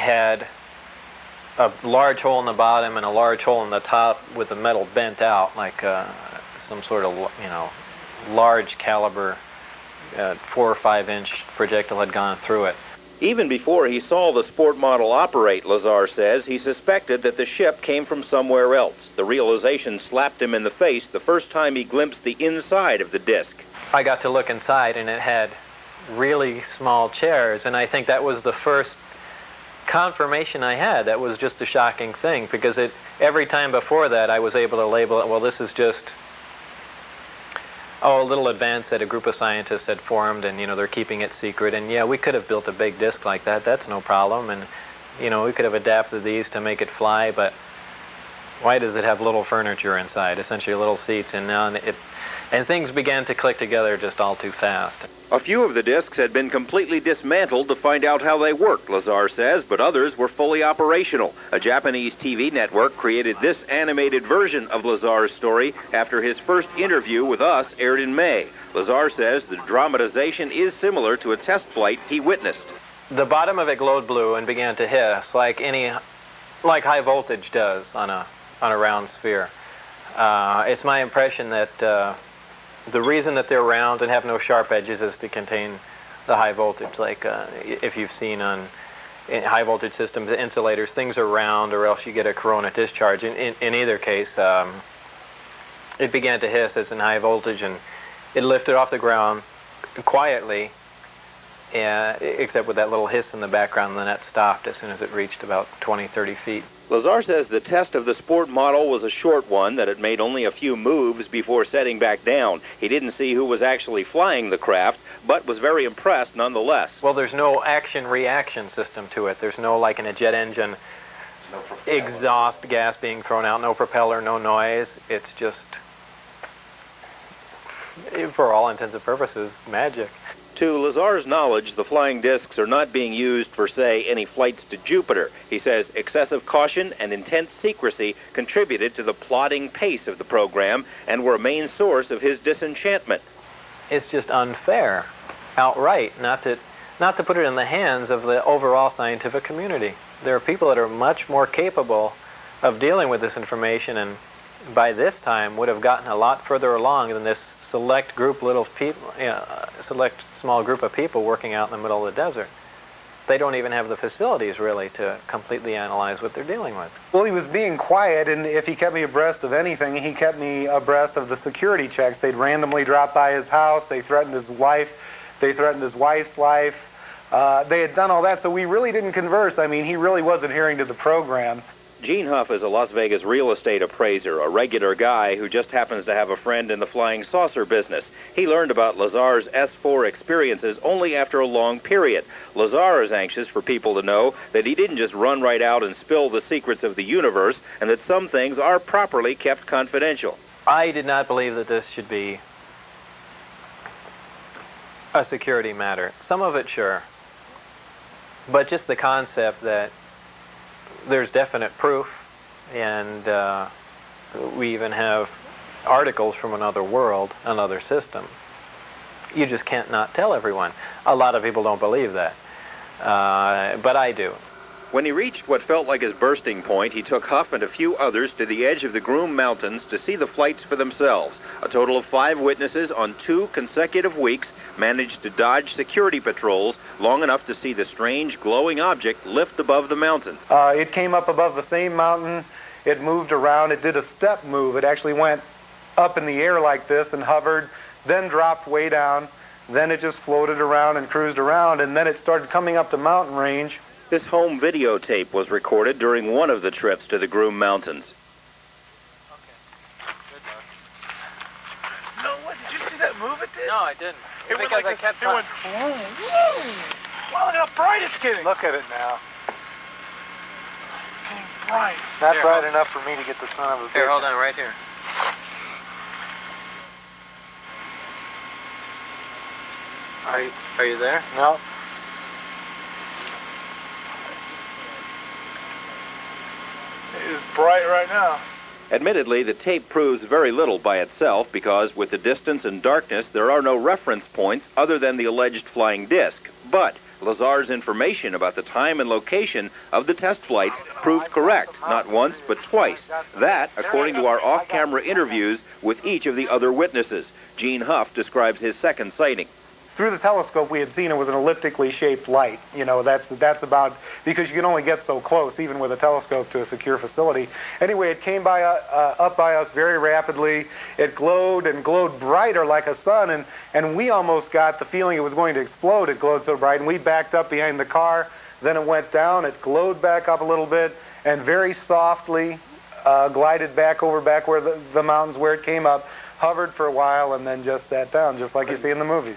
had a large hole in the bottom and a large hole in the top with the metal bent out, like some sort of, large caliber 4 or 5 inch projectile had gone through it. Even before he saw the sport model operate, Lazar says, he suspected that the ship came from somewhere else. The realization slapped him in the face the first time he glimpsed the inside of the disc. I got to look inside, and it had really small chairs, and I think that was the first confirmation I had. That was just a shocking thing, because every time before that I was able to label it, well, this is just a little advance that a group of scientists had formed, and they're keeping it secret, and yeah, we could have built a big disc like that, that's no problem, and we could have adapted these to make it fly, but why does it have little furniture inside, essentially little seats, and things began to click together just all too fast. A few of the discs had been completely dismantled to find out how they worked, Lazar says, but others were fully operational. A Japanese TV network created this animated version of Lazar's story after his first interview with us aired in May. Lazar says the dramatization is similar to a test flight he witnessed. The bottom of it glowed blue and began to hiss like high voltage does on a round sphere. It's my impression that the reason that they're round and have no sharp edges is to contain the high voltage. Like if you've seen in high voltage systems, the insulators, things are round or else you get a corona discharge. In either case, it began to hiss as in high voltage, and it lifted off the ground quietly, except with that little hiss in the background, and then that stopped as soon as it reached about 20, 30 feet. Lazar says the test of the sport model was a short one, that it made only a few moves before setting back down. He didn't see who was actually flying the craft, but was very impressed nonetheless. Well, there's no action-reaction system to it. There's no, like in a jet engine, exhaust gas being thrown out, no propeller, no noise. It's just, for all intents and purposes, magic. To Lazar's knowledge, the flying discs are not being used for, say, any flights to Jupiter. He says excessive caution and intense secrecy contributed to the plodding pace of the program and were a main source of his disenchantment. It's just unfair, outright, not to put it in the hands of the overall scientific community. There are people that are much more capable of dealing with this information, and by this time would have gotten a lot further along than this select small group of people working out in the middle of the desert. They don't even have the facilities, really, to completely analyze what they're dealing with. Well, he was being quiet, and if he kept me abreast of anything, he kept me abreast of the security checks. They'd randomly drop by his house. They threatened his wife. They threatened his wife's life. They had done all that, so we really didn't converse. I mean, he really was adhering to the program. Gene Huff is a Las Vegas real estate appraiser, a regular guy who just happens to have a friend in the flying saucer business. He learned about Lazar's S-4 experiences only after a long period. Lazar is anxious for people to know that he didn't just run right out and spill the secrets of the universe, and that some things are properly kept confidential. I did not believe that this should be a security matter. Some of it, sure. But just the concept that there's definite proof, and we even have articles from another world, another system. You just can't not tell everyone. A lot of people don't believe that, but I do. When he reached what felt like his bursting point, he took Huff and a few others to the edge of the Groom Mountains to see the flights for themselves. A total of 5 witnesses on 2 consecutive weeks managed to dodge security patrols long enough to see the strange glowing object lift above the mountains. It came up above the same mountain. It moved around. It did a step move. It actually went up in the air like this and hovered, then dropped way down. Then it just floated around and cruised around, and then it started coming up the mountain range. This home videotape was recorded during one of the trips to the Groom Mountains. No, what? Did you see that move it did? No, I didn't. It went like this. It went whoom, whoom. Wow, look how bright it's getting. Look at it now. It's getting bright. Not bright enough for me to get the son of a bitch. Here, hold on, right here. Are you there? No. It is bright right now. Admittedly, the tape proves very little by itself because with the distance and darkness, there are no reference points other than the alleged flying disc. But Lazar's information about the time and location of the test flights proved correct, not once, but twice. That, according to our off-camera interviews with each of the other witnesses. Gene Huff describes his second sighting. Through the telescope, we had seen it was an elliptically shaped light. You know, that's about, because you can only get so close, even with a telescope, to a secure facility. Anyway, it came by up by us very rapidly. It glowed and glowed brighter like a sun, and we almost got the feeling it was going to explode. It glowed so bright, and we backed up behind the car. Then it went down. It glowed back up a little bit, and very softly glided back where the mountains where it came up, hovered for a while, and then just sat down, just like you see in the movies.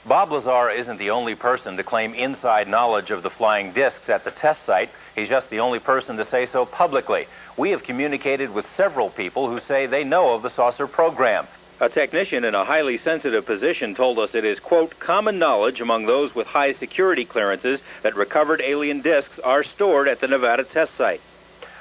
Bob Lazar isn't the only person to claim inside knowledge of the flying discs at the test site. He's just the only person to say so publicly. We have communicated with several people who say they know of the saucer program. A technician in a highly sensitive position told us it is, quote, common knowledge among those with high security clearances that recovered alien discs are stored at the Nevada test site.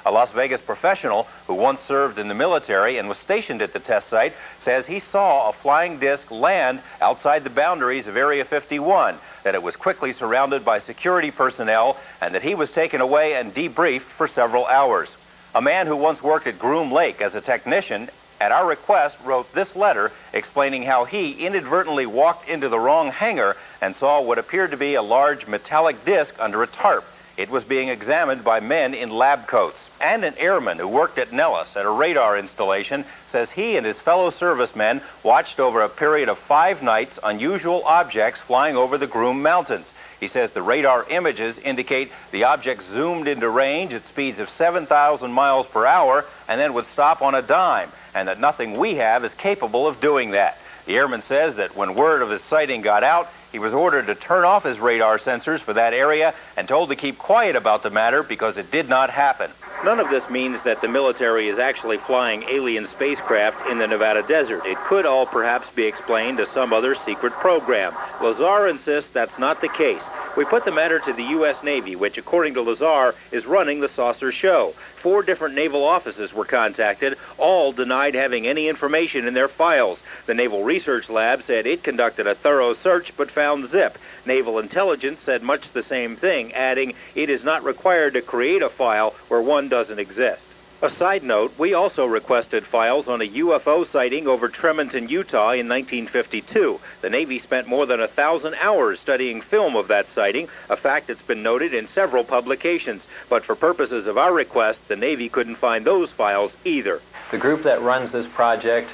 A Las Vegas professional who once served in the military and was stationed at the test site says he saw a flying disc land outside the boundaries of Area 51, that it was quickly surrounded by security personnel, and that he was taken away and debriefed for several hours. A man who once worked at Groom Lake as a technician, at our request, wrote this letter explaining how he inadvertently walked into the wrong hangar and saw what appeared to be a large metallic disc under a tarp. It was being examined by men in lab coats. And an airman who worked at Nellis at a radar installation says he and his fellow servicemen watched over a period of 5 nights unusual objects flying over the Groom Mountains. He says the radar images indicate the objects zoomed into range at speeds of 7,000 miles per hour and then would stop on a dime, and that nothing we have is capable of doing that. The airman says that when word of his sighting got out, he was ordered to turn off his radar sensors for that area and told to keep quiet about the matter because it did not happen. None of this means that the military is actually flying alien spacecraft in the Nevada desert. It could all perhaps be explained to some other secret program. Lazar insists that's not the case. We put the matter to the U.S. Navy, which, according to Lazar, is running the saucer show. 4 different naval offices were contacted. All denied having any information in their files. The Naval Research Lab said it conducted a thorough search but found zip. Naval Intelligence said much the same thing, adding it is not required to create a file where one doesn't exist. A side note, we also requested files on a UFO sighting over Tremonton, Utah in 1952. The Navy spent more than 1,000 hours studying film of that sighting, a fact that's been noted in several publications. But for purposes of our request, the Navy couldn't find those files either. The group that runs this project,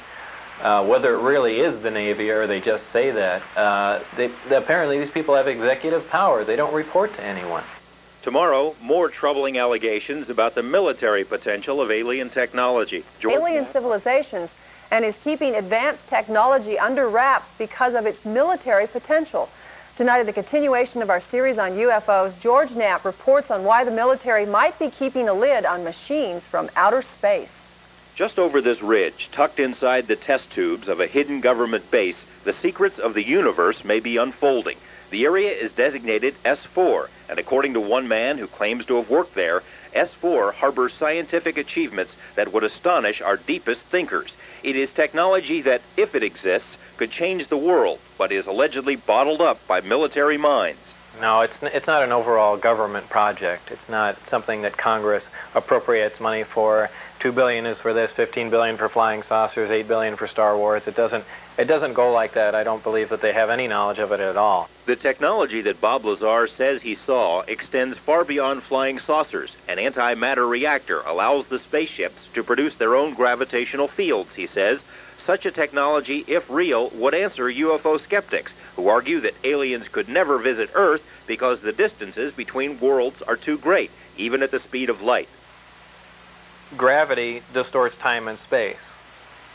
whether it really is the Navy or they just say that, apparently these people have executive power. They don't report to anyone. Tomorrow, more troubling allegations about the military potential of alien technology. Alien civilizations, and is keeping advanced technology under wraps because of its military potential. Tonight, in the continuation of our series on UFOs, George Knapp reports on why the military might be keeping a lid on machines from outer space. Just over this ridge, tucked inside the test tubes of a hidden government base, the secrets of the universe may be unfolding. The area is designated S-4, and according to one man who claims to have worked there, S-4 harbors scientific achievements that would astonish our deepest thinkers. It is technology that, if it exists, could change the world, but is allegedly bottled up by military minds. No, it's not an overall government project. It's not something that Congress appropriates money for. $2 billion is for this, $15 billion for flying saucers, $8 billion for Star Wars. It doesn't go like that. I don't believe that they have any knowledge of it at all. The technology that Bob Lazar says he saw extends far beyond flying saucers. An antimatter reactor allows the spaceships to produce their own gravitational fields, he says. Such a technology, if real, would answer UFO skeptics who argue that aliens could never visit Earth because the distances between worlds are too great, even at the speed of light. Gravity distorts time and space.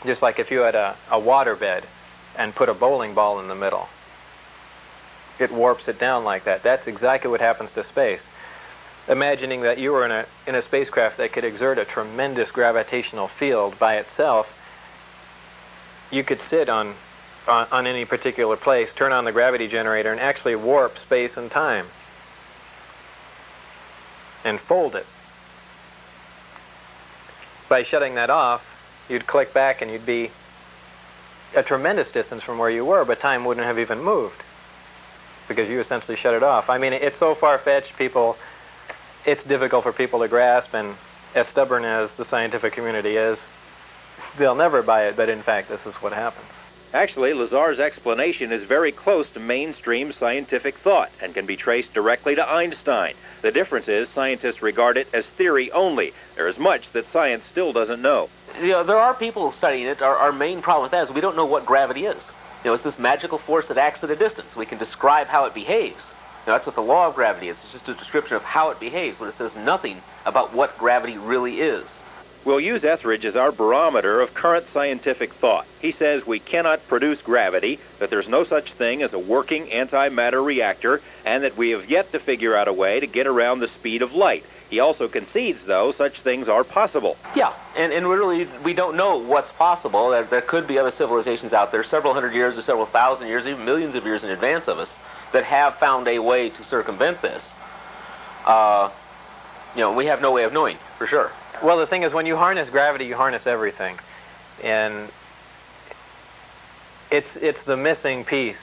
Just like if you had a waterbed and put a bowling ball in the middle. It warps it down like that. That's exactly what happens to space. Imagining that you were in a spacecraft that could exert a tremendous gravitational field by itself, you could sit on any particular place, turn on the gravity generator, and actually warp space and time. And fold it. By shutting that off, you'd click back and you'd be a tremendous distance from where you were, but time wouldn't have even moved. because you essentially shut it off. I mean, it's so far-fetched, it's difficult for people to grasp, and as stubborn as the scientific community is, they'll never buy it, but in fact, this is what happens. Actually, Lazar's explanation is very close to mainstream scientific thought and can be traced directly to Einstein. The difference is scientists regard it as theory only. There is much that science still doesn't know. There are people studying it. Our main problem with that is we don't know what gravity is. It's this magical force that acts at a distance. We can describe how it behaves. That's what the law of gravity is. It's just a description of how it behaves, but it says nothing about what gravity really is. We'll use Etheridge as our barometer of current scientific thought. He says we cannot produce gravity, that there's no such thing as a working antimatter reactor, and that we have yet to figure out a way to get around the speed of light. He also concedes, though, such things are possible. Yeah, and literally we don't know what's possible. There could be other civilizations out there several hundred years or several thousand years, even millions of years in advance of us, that have found a way to circumvent this. We have no way of knowing, for sure. Well, the thing is, when you harness gravity, you harness everything. And it's the missing piece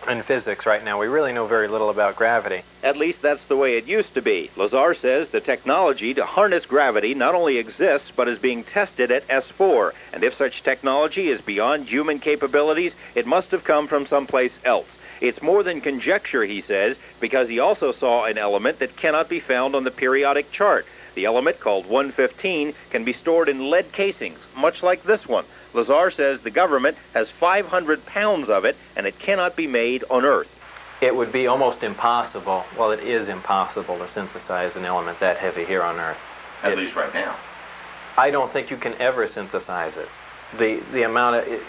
in physics right now. We really know very little about gravity. At least that's the way it used to be. Lazar says the technology to harness gravity not only exists, but is being tested at S-4. And if such technology is beyond human capabilities, it must have come from someplace else. It's more than conjecture, he says, because he also saw an element that cannot be found on the periodic chart. The element, called 115, can be stored in lead casings, much like this one. Lazar says the government has 500 pounds of it, and it cannot be made on Earth. It would be almost impossible, well, it is impossible to synthesize an element that heavy here on Earth. At least right now. I don't think you can ever synthesize it. The amount of...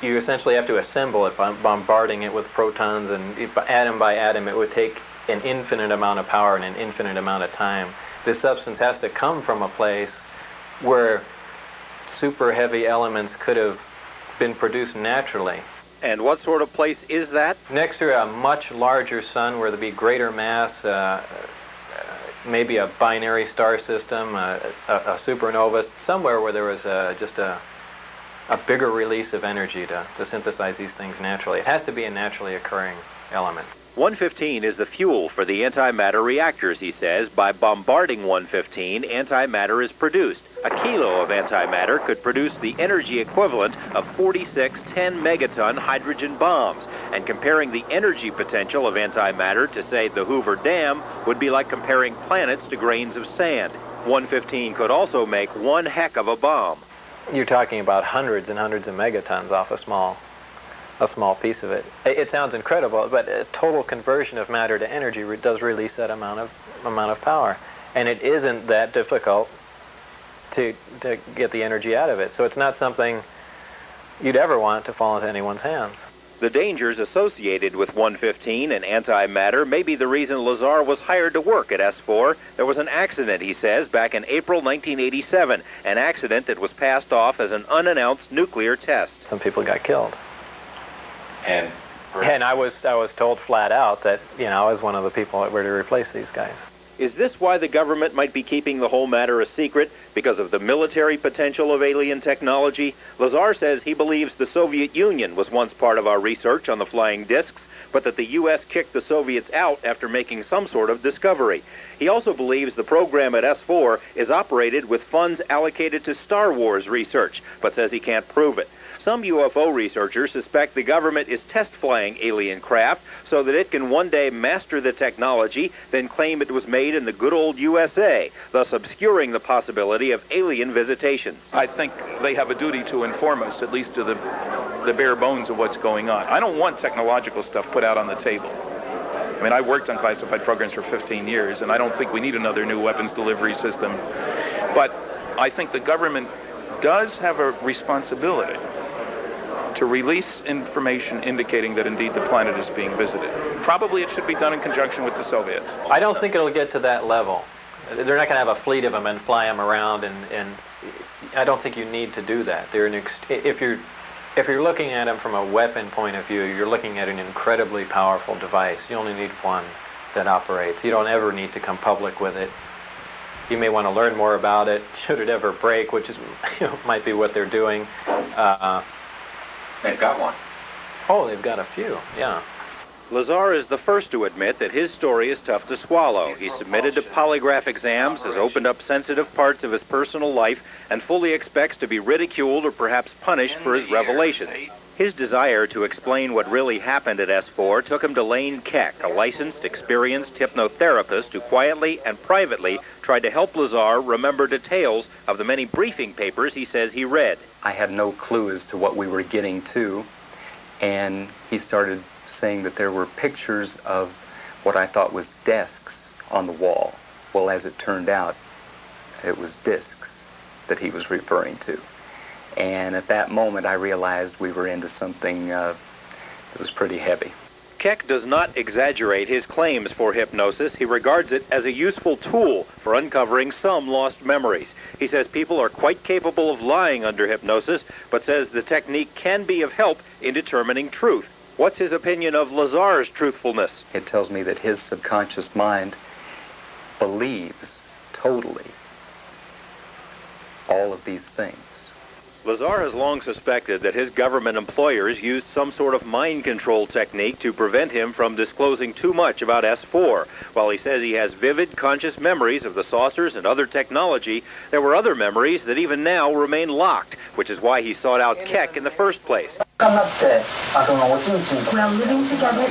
You essentially have to assemble it by bombarding it with protons, and atom by atom, it would take an infinite amount of power and an infinite amount of time. This substance has to come from a place where super heavy elements could have been produced naturally. And what sort of place is that? Next to a much larger sun where there'd be greater mass, maybe a binary star system, a supernova, somewhere where there was just a bigger release of energy to synthesize these things naturally. It has to be a naturally occurring element. 115 is the fuel for the antimatter reactors, he says. By bombarding 115, antimatter is produced. A kilo of antimatter could produce the energy equivalent of 46 10-megaton hydrogen bombs. And comparing the energy potential of antimatter to, say, the Hoover Dam would be like comparing planets to grains of sand. 115 could also make one heck of a bomb. You're talking about hundreds and hundreds of megatons off a small piece of it. It sounds incredible, but a total conversion of matter to energy does release that amount of power, and it isn't that difficult to get the energy out of it. So it's not something you'd ever want to fall into anyone's hands. The dangers associated with 115 and antimatter may be the reason Lazar was hired to work at S-4. There was an accident, he says, back in April 1987, an accident that was passed off as an unannounced nuclear test. Some people got killed. And I was told flat out that, I was one of the people that were to replace these guys. Is this why the government might be keeping the whole matter a secret? Because of the military potential of alien technology? Lazar says he believes the Soviet Union was once part of our research on the flying discs, but that the U.S. kicked the Soviets out after making some sort of discovery. He also believes the program at S-4 is operated with funds allocated to Star Wars research, but says he can't prove it. Some UFO researchers suspect the government is test-flying alien craft so that it can one day master the technology, then claim it was made in the good old USA, thus obscuring the possibility of alien visitations. I think they have a duty to inform us, at least to the bare bones of what's going on. I don't want technological stuff put out on the table. I mean, I worked on classified programs for 15 years, and I don't think we need another new weapons delivery system. But I think the government does have a responsibility to release information indicating that indeed the planet is being visited. Probably it should be done in conjunction with the Soviets. I don't think it'll get to that level. They're not going to have a fleet of them and fly them around, and I don't think you need to do that. If you're looking at them from a weapon point of view, you're looking at an incredibly powerful device. You only need one that operates. You don't ever need to come public with it. You may want to learn more about it, should it ever break, which is might be what they're doing. they've got one. Oh, they've got a few, yeah. Lazar is the first to admit that his story is tough to swallow. He submitted to polygraph exams, has opened up sensitive parts of his personal life, and fully expects to be ridiculed or perhaps punished for his revelations. His desire to explain what really happened at S-4 took him to Lane Keck, a licensed, experienced hypnotherapist who quietly and privately tried to help Lazar remember details of the many briefing papers he says he read. I had no clue as to what we were getting to, and he started saying that there were pictures of what I thought was desks on the wall. Well, as it turned out, it was discs that he was referring to. And at that moment, I realized we were into something that was pretty heavy. Keck does not exaggerate his claims for hypnosis. He regards it as a useful tool for uncovering some lost memories. He says people are quite capable of lying under hypnosis, but says the technique can be of help in determining truth. What's his opinion of Lazar's truthfulness? It tells me that his subconscious mind believes totally all of these things. Lazar has long suspected that his government employers used some sort of mind control technique to prevent him from disclosing too much about S-4. While he says he has vivid, conscious memories of the saucers and other technology, there were other memories that even now remain locked, which is why he sought out Keck in the first place. We are living together